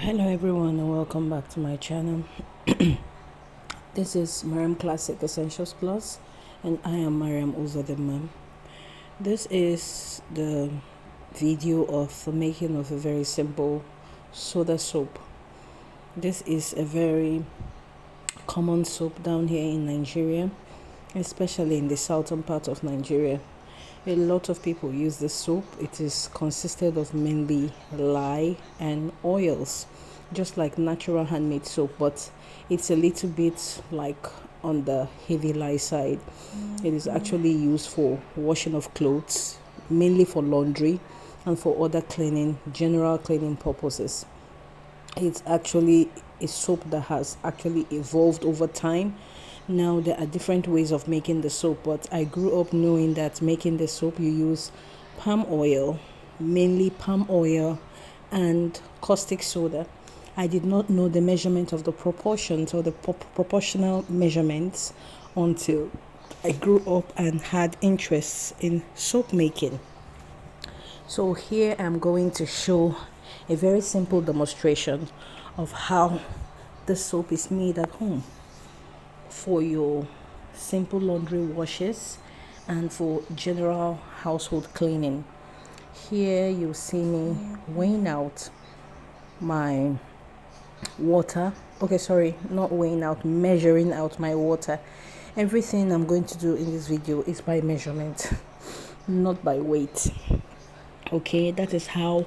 Hello everyone and welcome back to my channel. This is Mariam Classic Essentials Plus and I am Mariam Uzadimam. This is the video of the making of a very simple soda soap. This is a very common soap down here in Nigeria, especially in the southern part of Nigeria. A lot of people use this soap. It is consisted of mainly lye and oils, just like natural handmade soap, but it's a little bit like on the heavy lye side. It is actually used for washing of clothes, mainly for laundry and for other cleaning, general cleaning purposes. It's actually a soap that has actually evolved over time. Now there are different ways of making the soap, but I grew up knowing that making the soap you use palm oil, mainly palm oil and caustic soda. I did not know the measurement of the proportions or the proportional measurements until I grew up and had interests in soap making. So here I'm going to show a very simple demonstration of how the soap is made at home for your simple laundry washes and for general household cleaning. Here you see me weighing out my water. Okay, sorry, not weighing out, measuring out my water. Everything I'm going to do in this video is by measurement, not by weight. Okay, that is how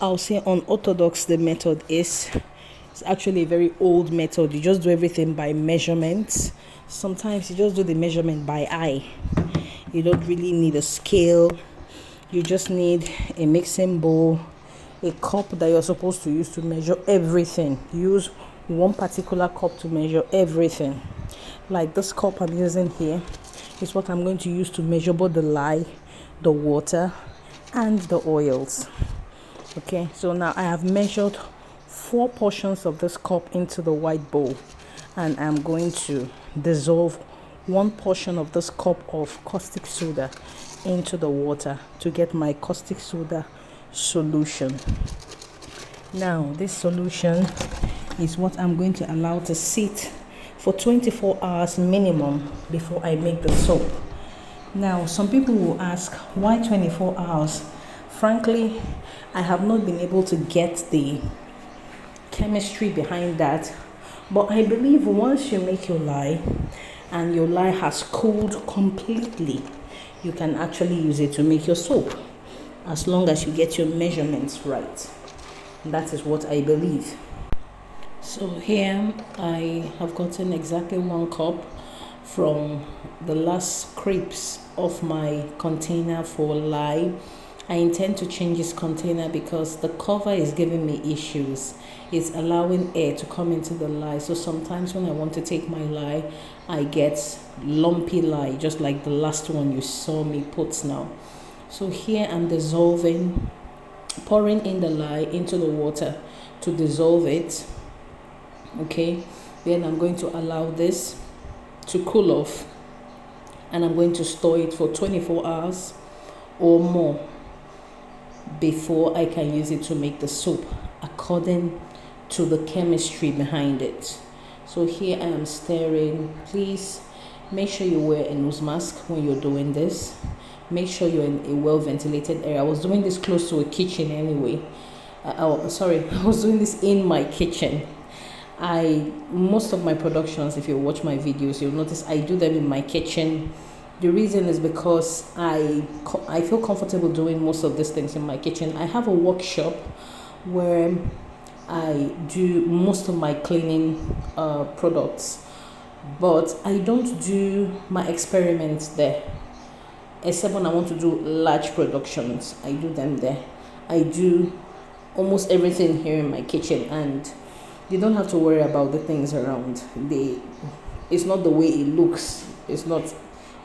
I'll say unorthodox the method is. It's actually a very old method. You just do everything by measurements. Sometimes you just do the measurement by eye. You don't really need a scale. You just need a mixing bowl, a cup that you're supposed to use to measure everything. Use one particular cup to measure everything. Like this cup I'm using here is what I'm going to use to measure both the lye, the water, and the oils. Okay, so now I have measured 4 portions of this cup into the white bowl, and I'm going to dissolve 1 portion of this cup of caustic soda into the water to get my caustic soda solution. Now this solution is what I'm going to allow to sit for 24 hours minimum before I make the soap. Now some people will ask, why 24 hours? Frankly, I have not been able to get the chemistry behind that, but I believe once you make your lye and your lye has cooled completely, you can actually use it to make your soap, as long as you get your measurements right. That is what I believe. So here I have gotten exactly 1 cup from the last scrapes of my container for lye. I intend to change this container because the cover is giving me issues. It's allowing air to come into the lye. So sometimes when I want to take my lye, I get lumpy lye, just like the last one you saw me put now. So here I'm dissolving, pouring in the lye into the water to dissolve it. Okay, then I'm going to allow this to cool off, and I'm going to store it for 24 hours or more before I can use it to make the soap according to the chemistry behind it. So here I am stirring. Please make sure you wear a nose mask when you're doing this. Make sure you're in a well ventilated area. I was doing this close to a kitchen anyway. I was doing this in my kitchen. Most of my productions, if you watch my videos, you'll notice I do them in my kitchen. The reason is because I feel comfortable doing most of these things in my kitchen. I have a workshop where I do most of my cleaning products, but I don't do my experiments there, except when I want to do large productions. I do them there. I do almost everything here in my kitchen, and you don't have to worry about the things around. It's not the way it looks. It's not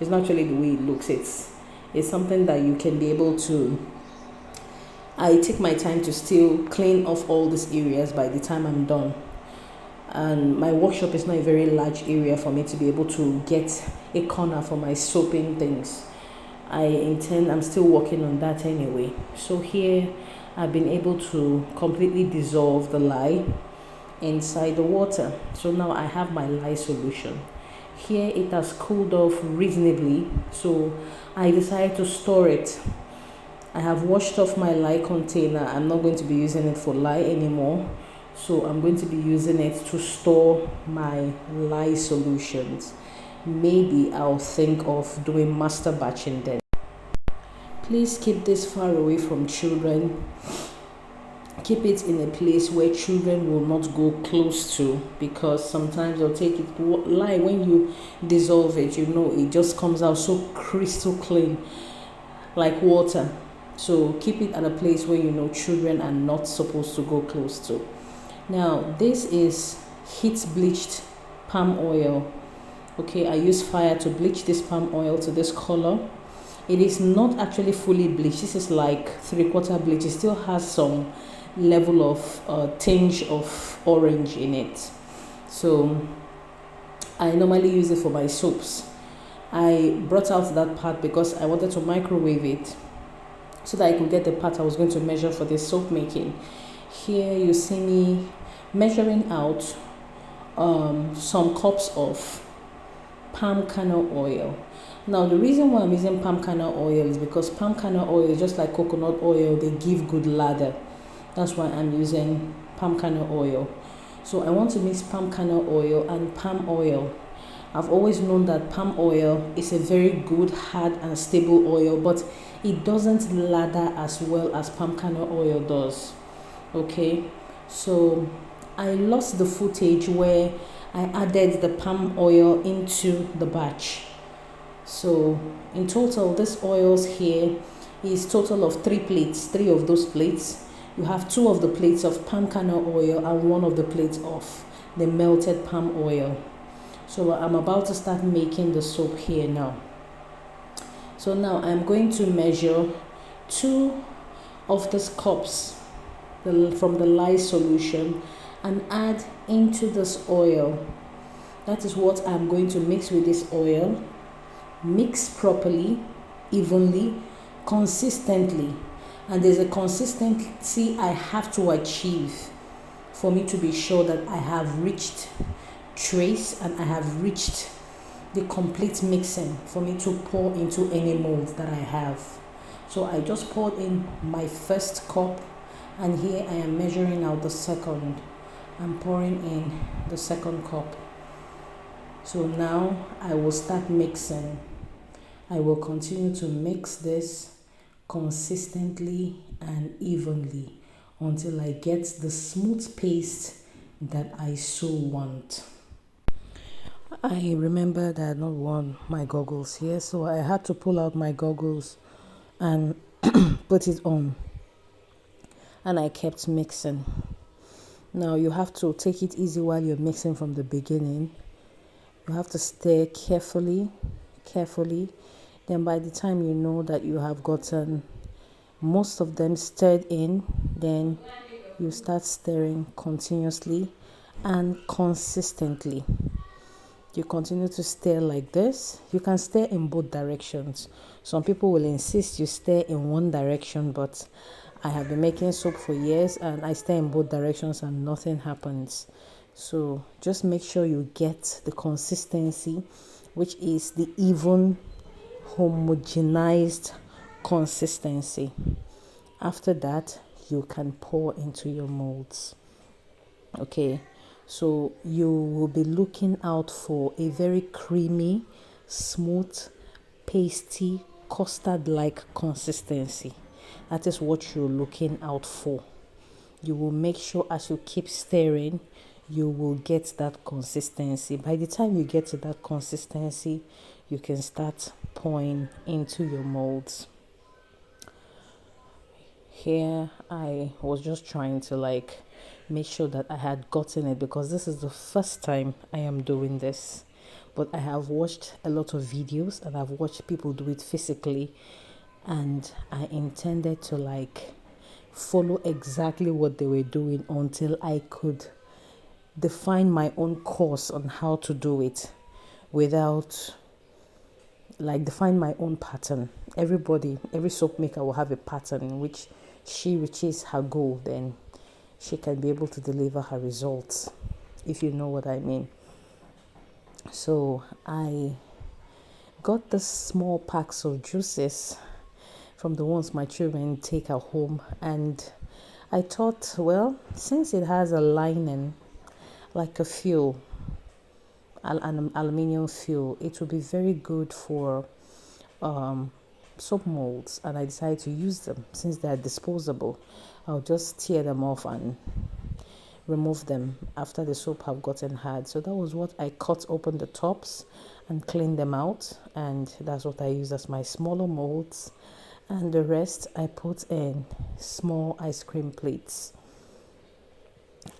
actually the way it looks. It's something that you can be able to. I take my time to still clean off all these areas by the time I'm done. And my workshop is not a very large area for me to be able to get a corner for my soaping things. I'm still working on that anyway. So here I've been able to completely dissolve the lye inside the water. So now I have my lye solution. Here it has cooled off reasonably, so I decided to store it. I have washed off my lye container. I'm not going to be using it for lye anymore, so I'm going to be using it to store my lye solutions. Maybe I'll think of doing master batching then. Please keep this far away from children. Keep it in a place where children will not go close to, because sometimes they'll take it lye when you dissolve it, it just comes out so crystal clean like water. So keep it at a place where children are not supposed to go close to. Now this is heat bleached palm oil. Okay, I use fire to bleach this palm oil to this color. It is not actually fully bleached. This is like 3/4 bleach. It still has some level of tinge of orange in it. So I normally use it for my soaps. I brought out that part because I wanted to microwave it so that I could get the part I was going to measure for this soap making. Here you see me measuring out some cups of palm kernel oil. Now the reason why I'm using palm kernel oil is because palm kernel oil is just like coconut oil, they give good lather. That's why I'm using palm kernel oil. So I want to mix palm kernel oil and palm oil. I've always known that palm oil is a very good, hard and stable oil, but it doesn't lather as well as palm kernel oil does. Okay, so I lost the footage where I added the palm oil into the batch. So in total, this oils here is total of 3 plates, 3 of those plates. You have 2 of the plates of palm kernel oil and 1 of the plates of the melted palm oil. So I'm about to start making the soap here now. So now I'm going to measure 2 of these cups from the lye solution and add into this oil. That is what I'm going to mix with this oil. Mix properly, evenly, consistently. And there's a consistency I have to achieve for me to be sure that I have reached trace and I have reached the complete mixing for me to pour into any mold that I have. So I just poured in my first cup, and here I am measuring out the second. I'm pouring in the second cup. So now I will start mixing. I will continue to mix this consistently and evenly until I get the smooth paste that I so want. I remember that I had not worn my goggles here, so I had to pull out my goggles and put it on, and I kept mixing. Now you have to take it easy while you're mixing from the beginning. You have to stir carefully. Then by the time you know that you have gotten most of them stirred in, then you start stirring continuously and consistently. You continue to stir like this. You can stir in both directions. Some people will insist you stir in one direction, but I have been making soap for years and I stir in both directions and nothing happens. So just make sure you get the consistency, which is the even homogenized consistency. After that, you can pour into your molds. Okay, so you will be looking out for a very creamy, smooth, pasty, custard-like consistency. That is what you're looking out for. You will make sure as you keep stirring, you will get that consistency. By the time you get to that consistency, you can start pouring into your molds. Here I was just trying to make sure that I had gotten it, because this is the first time I am doing this. But I have watched a lot of videos and I've watched people do it physically, and I intended to follow exactly what they were doing until I could define my own course on how to do it without like define my own pattern. Every soap maker will have a pattern in which she reaches her goal, then she can be able to deliver her results, if you know what I mean. So I got the small packs of juices from the ones my children take at home, and I thought, well, since it has a lining like a fuel, an aluminium fuel, it would be very good for soap molds, and I decided to use them. Since they are disposable, I'll just tear them off and remove them after the soap have gotten hard. So that was what I cut open the tops and cleaned them out, and that's what I use as my smaller molds, and the rest I put in small ice cream plates.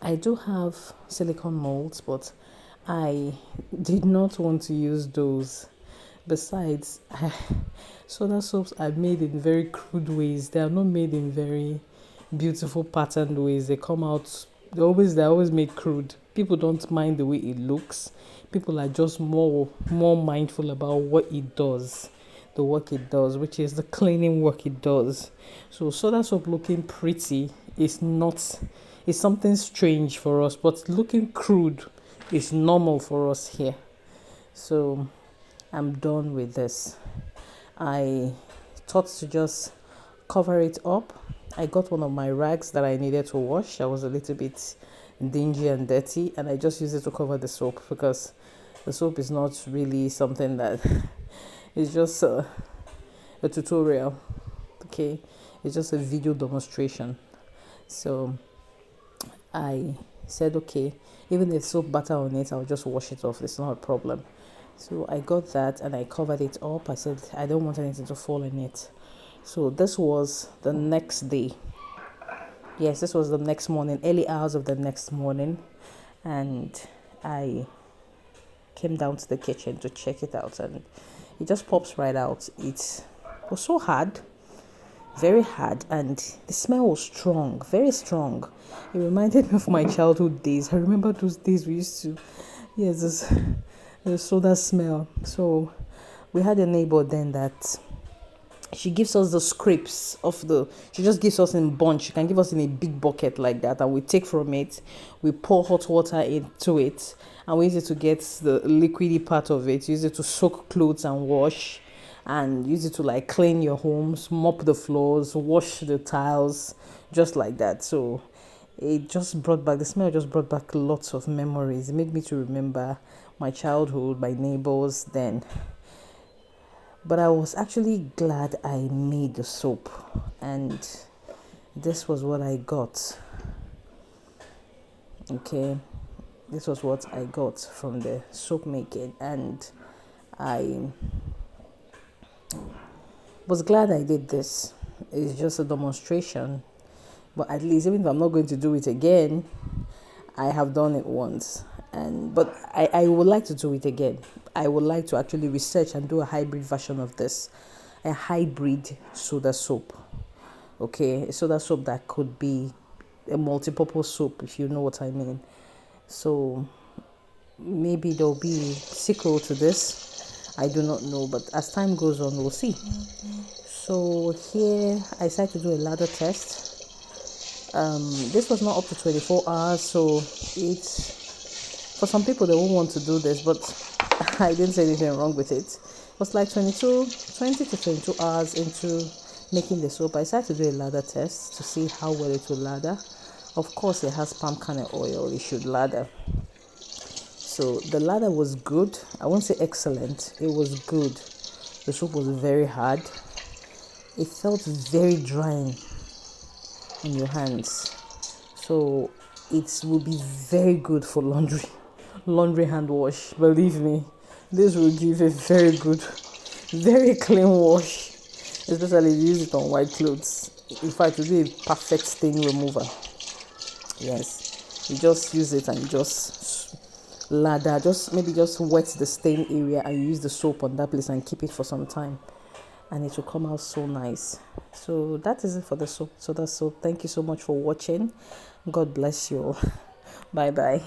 I do have silicone molds, but I did not want to use those. Besides, soda soaps are made in very crude ways. They are not made in very beautiful patterned ways. They're always made crude. People don't mind the way it looks. People are just more mindful about what it does, the work it does, which is the cleaning work it does. So soda soap looking pretty is something strange for us, but looking crude is normal for us here. So I'm done with this. I thought to just cover it up. I got one of my rags that I needed to wash. I was a little bit dingy and dirty, and I just used it to cover the soap, because the soap is not really something that it's just a tutorial. Okay, it's just a video demonstration. So I said, okay, even if soap butter on it, I'll just wash it off. It's not a problem. So I got that and I covered it up. I said I don't want anything to fall in it. So this was the next day. Yes, this was the next morning, early hours of the next morning. And I came down to the kitchen to check it out, and it just pops right out. It was so hard, very hard, and the smell was strong, very strong. It reminded me of my childhood days. I remember those days we used to, yes, the soda smell. So we had a neighbor then that she gives us the scrapes she just gives us in bunch. She can give us in a big bucket like that, and we take from it, we pour hot water into it, and we use it to get the liquidy part of it, use it to soak clothes and wash, and use it to like clean your homes, mop the floors, wash the tiles, just like that. So the smell just brought back lots of memories. It made me to remember my childhood, my neighbors then. But I was actually glad I made the soap, and this was what I got. Okay, this was what I got from the soap making, and I was glad I did this. It's just a demonstration, but at least even if I'm not going to do it again, I have done it once. But I would like to do it again. I would like to actually research and do a hybrid version of this, a hybrid soda soap. Okay, a soda soap that could be a multi-purpose soap, if you know what I mean. So maybe there'll be sequel to this. I do not know, but as time goes on, we'll see. So here I decided to do a ladder test. This was not up to 24 hours, so it's for some people they won't want to do this, but I didn't say anything wrong with it. It was like 20 to 22 hours into making the soap. I decided to do a lather test to see how well it will lather. Of course, it has palm kernel oil. It should lather. So the lather was good. I won't say excellent. It was good. The soap was very hard. It felt very drying on your hands. So it will be very good for laundry hand wash. Believe me, this will give a very good, very clean wash, especially if you use it on white clothes. In fact, it will be a perfect stain remover. Yes, you just use it and just lather, just wet the stain area and use the soap on that place and keep it for some time, and it will come out so nice. So that is it for the soap. Thank you so much for watching. God bless you all. Bye bye.